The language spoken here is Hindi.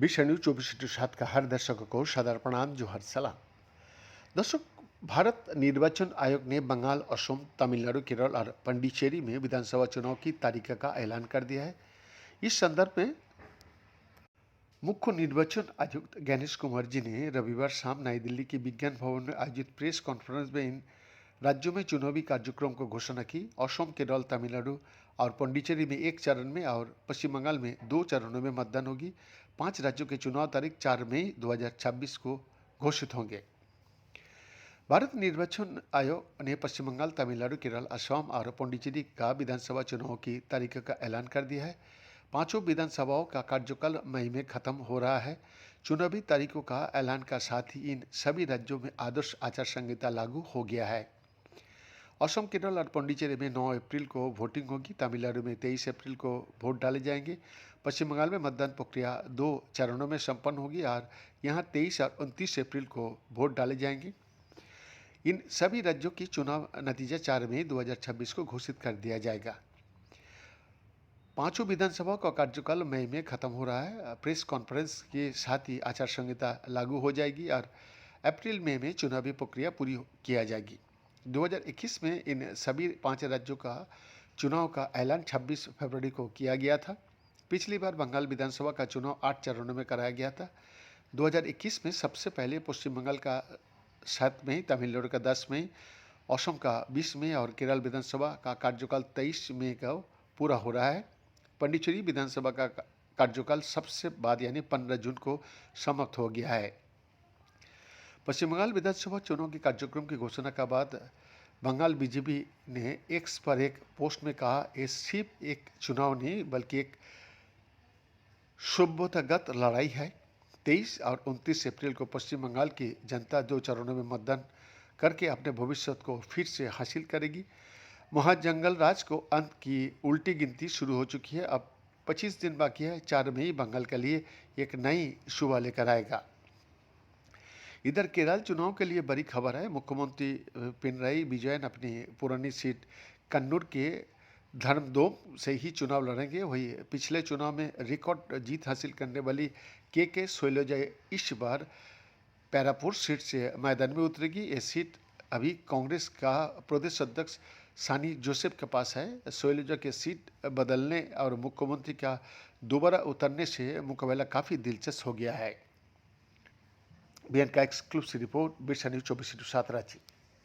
विश्व न्यूज 24/7 का हर दर्शकों को सादर प्रणाम, जोहर सलाम। दर्शक, भारत निर्वाचन आयोग ने बंगाल, असम, तमिलनाडु, केरल और पुडुचेरी में विधानसभा चुनाव की तारीख का ऐलान कर दिया है। इस संदर्भ में मुख्य निर्वाचन आयुक्त ज्ञानेश कुमार जी ने रविवार शाम नई दिल्ली के विज्ञान भवन में आयोजित प्रेस कॉन्फ्रेंस में इन राज्यों में चुनावी कार्यक्रम को घोषणा की। असम, केरल, तमिलनाडु और पुडुचेरी में एक चरण में और पश्चिम बंगाल में 2 चरणों में मतदान होगी। 5 राज्यों के चुनाव तारीख 4 मई 2026 को घोषित होंगे। भारत निर्वाचन आयोग ने पश्चिम बंगाल, तमिलनाडु, केरल, असम और पुडुचेरी का विधानसभा चुनाव की तारीख का ऐलान कर दिया है। पांचों विधानसभाओं का कार्यकाल मई में खत्म हो रहा है। चुनावी तारीखों का ऐलान का साथ ही इन सभी राज्यों में आदर्श आचार संहिता लागू हो गया है। असम, केरल और पुडुचेरी में 9 अप्रैल को वोटिंग होगी। तमिलनाडु में 23 अप्रैल को वोट डाले जाएंगे। पश्चिम बंगाल में मतदान प्रक्रिया 2 चरणों में संपन्न होगी और यहां 23 और 29 अप्रैल को वोट डाले जाएंगे। इन सभी राज्यों की चुनाव नतीजा 4 मई 2026 को घोषित कर दिया जाएगा। पांचों विधानसभाओं का कार्यकाल मई में खत्म हो रहा है। प्रेस कॉन्फ्रेंस के साथ ही आचार संहिता लागू हो जाएगी और अप्रैल मई में चुनावी प्रक्रिया पूरी किया जाएगी। 2021 में इन सभी 5 राज्यों का चुनाव का ऐलान 26 फरवरी को किया गया था। पिछली बार बंगाल विधानसभा का चुनाव 8 चरणों में कराया गया था। 2021 में सबसे पहले पश्चिम बंगाल का 7 मई, तमिलनाडु का 10 मई, असम का 20 मई और केरल विधानसभा का कार्यकाल 23 मई को पूरा हो रहा है। पुडुचेरी विधानसभा का कार्यकाल सबसे बाद यानी 15 जून को समाप्त हो गया है। पश्चिम बंगाल विधानसभा चुनाव के कार्यक्रम की घोषणा के बाद बंगाल बीजेपी ने एक्स पर एक पोस्ट में कहा, ये सिर्फ एक चुनाव नहीं बल्कि एक सभ्यतागत लड़ाई है। 23 और 29 अप्रैल को पश्चिम बंगाल की जनता 2 चरणों में मतदान करके अपने भविष्य को फिर से हासिल करेगी। महाजंगल राज को अंत की उल्टी गिनती शुरू हो चुकी है। अब 25 दिन बाकी है। 4 मई बंगाल के लिए एक नई सुबह लेकर आएगा। इधर केरल चुनाव के लिए बड़ी खबर है। मुख्यमंत्री पिनराई विजयन अपनी पुरानी सीट कन्नूर के धर्मदोम से ही चुनाव लड़ेंगे। वही पिछले चुनाव में रिकॉर्ड जीत हासिल करने वाली के शैलजा इस बार पैरापुर सीट से मैदान में उतरेगी। ये सीट अभी कांग्रेस का प्रदेश अध्यक्ष सानी जोसेफ के पास है। शैलजा के सीट बदलने और मुख्यमंत्री का दोबारा उतरने से मुकाबला काफ़ी दिलचस्प हो गया है। बीएन का एक्सक्लूसिव रिपोर्ट, विश्व न्यूज 24/7 रांची।